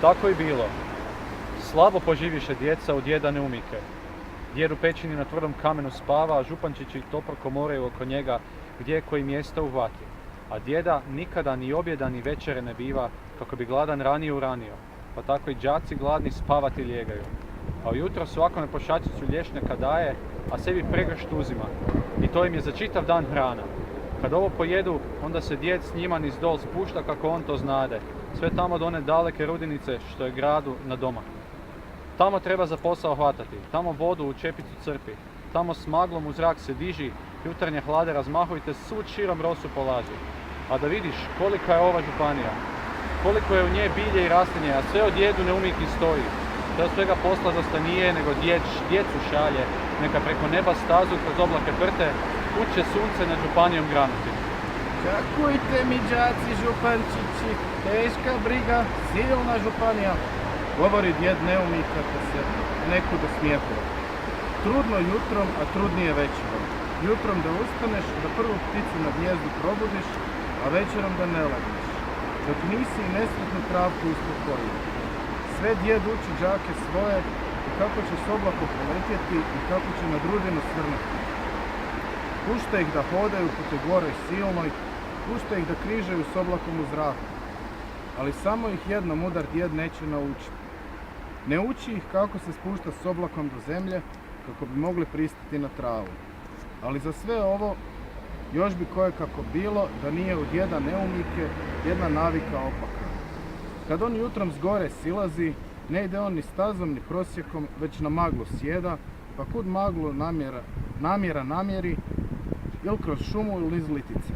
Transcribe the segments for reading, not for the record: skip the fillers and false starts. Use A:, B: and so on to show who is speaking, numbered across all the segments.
A: Tako i bilo. Slabo poživiše djeca od djeda Neumike. Djed u pećini na tvrdom kamenu spava, a župančići toporko moraju oko njega gdje je koji mjesto uhvati. A djeda nikada ni objeda ni večere ne biva, kako bi gladan ranije uranio. Pa tako i đaci gladni spavati lijegaju. A ujutro svakome po šačicu lješnjaka daje, a sebi pregršt uzima. I to im je za čitav dan hrana. Kad ovo pojedu, onda se djed s njima niz dol spušta kako on to znade. Sve tamo do one daleke rudinice što je gradu na domak. Tamo treba za posao hvatati, tamo vodu u čepicu crpi, tamo s maglom u zrak se diži, jutarnje hlade razmahujte, svud širom rosu polazi. A da vidiš kolika je ova županija, koliko je u nje bilje i raslinje, a sve o djedu Neumiki stoji. To je svega posla dosta nije, nego djecu šalje, neka preko neba stazu kroz oblake prte, kud će sunce nad županijom granuti.
B: Čakujte mi, đaci župančići, teška briga, silna županija, govori djed Neumika kad se nekud osmijehuje. Trudno jutrom, a trudnije večerom. Jutrom da ustaneš, da prvu pticu na gnijezdu probudiš, a večerom da ne legneš. Dok nisi i nesretnu travku uspokojio. Sve djed uči đake svoje i kako će s oblakom poletjeti i kako će na drudinu svrnuti. Pušta ih da hodaju po te gore silnoj, pušta ih da križaju s oblakom u zraku. Ali samo ih jedno mudar djed neće naučiti. Ne uči ih kako se spušta s oblakom do zemlje, kako bi mogli pristati na travu. Ali za sve ovo, još bi koje kako bilo da nije u djeda Neumike jedna navika opaka. Kad on jutrom s gore silazi, ne ide on ni stazom ni prosjekom, već na maglu sjeda, pa kud maglu namjeri, ili kroz šumu ili iz litice.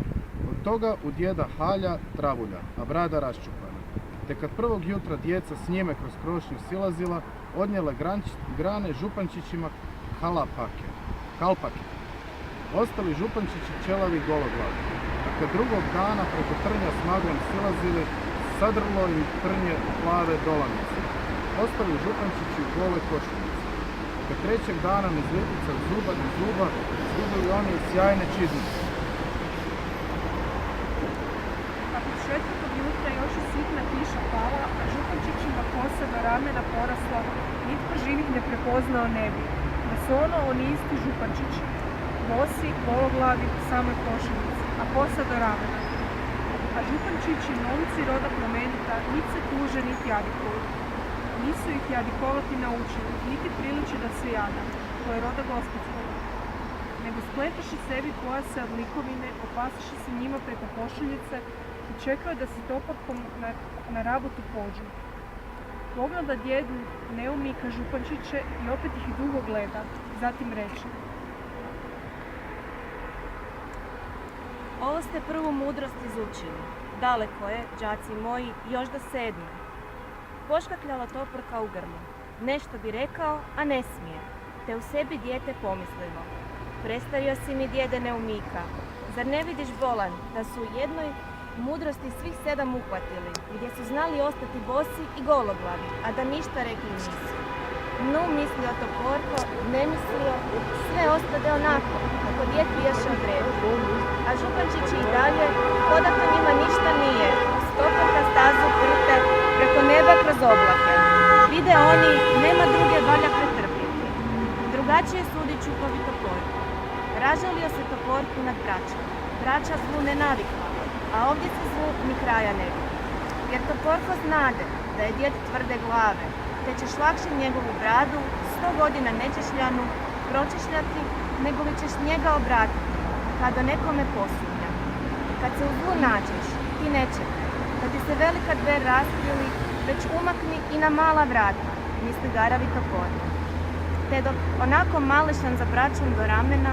B: Od toga u djeda halja travulja, a brada raščupana. Te kad prvog jutra djeca s njime kroz krošnju silazila, odnijele grane župančićima halpake. Ostali župančići čelavi gologlavi. A kad drugog dana preko trnja s maglom silazili, sadrlo im trnje plave dolanice. Ostali župančići u gole košuljice. Kad trećeg dana niz litica zuba do zuba, zgubili oni sjajne čizmice.
C: Nakon četvrtog jutra još je sitna kiša pala, a župančićima kosa do ramena porasla, nitko živih ne prepoznao ne bi. Da su oni isti župančići, bosi, gologlavi, u samoj košuljici, a kosa do ramena. A župančići, momci roda plemenita, niti se tuže, niti jadikuju. Nisu ih jadikovati naučili, niti priliči da se jada, to je roda gospodskog. Nego spletaše sebi pojase od likovine, opasaše se njima preko košuljice i čekaju da se toporkom na rabotu pođu. Pogleda djed Neumika župančiće i opet ih dugo gleda, zatim reče:
D: Ovo ste prvu mudrost izučili. Daleko je, đaci moji, još da sednu. Poškakljala toporka u grmu. Nešto bi rekao, a ne smije. Te u sebi dijete pomislilo: Prestario si mi, djede Neumika. Zar ne vidiš, bolan, da su u jednoj mudrosti svih 7 uhvatili, gdje su znali ostati bosi i gologlavi, a da ništa rekli nisu. Nu, mislio toporko, ne mislio, sve ostade onako, kako djed piješe od redu. A župančići i dalje, kodako njima ništa nije, stoporka stazu prte, preko neba kroz oblake. Vide oni, nema druge valja pretrpjeti. Drugačije sudi čupavi toporko. Ražalio se toporku nad braćom. Braća zlu ne navikla, a ovdje se zlu ni kraja ne vidi. Jer toporko znade da je djed tvrde glave, te ćeš lakše njegovu bradu, 100 godina nečešljanu, pročešljati, nego li ćeš njega obratiti, kad o nekome posumnja. Kad se u zlu nađeš, ti ne čekaj, kad ti se velika dver raskrili, već umakni i na mala vrata, misli garavi toporko. Te dok onako malešan za braćom do ramena,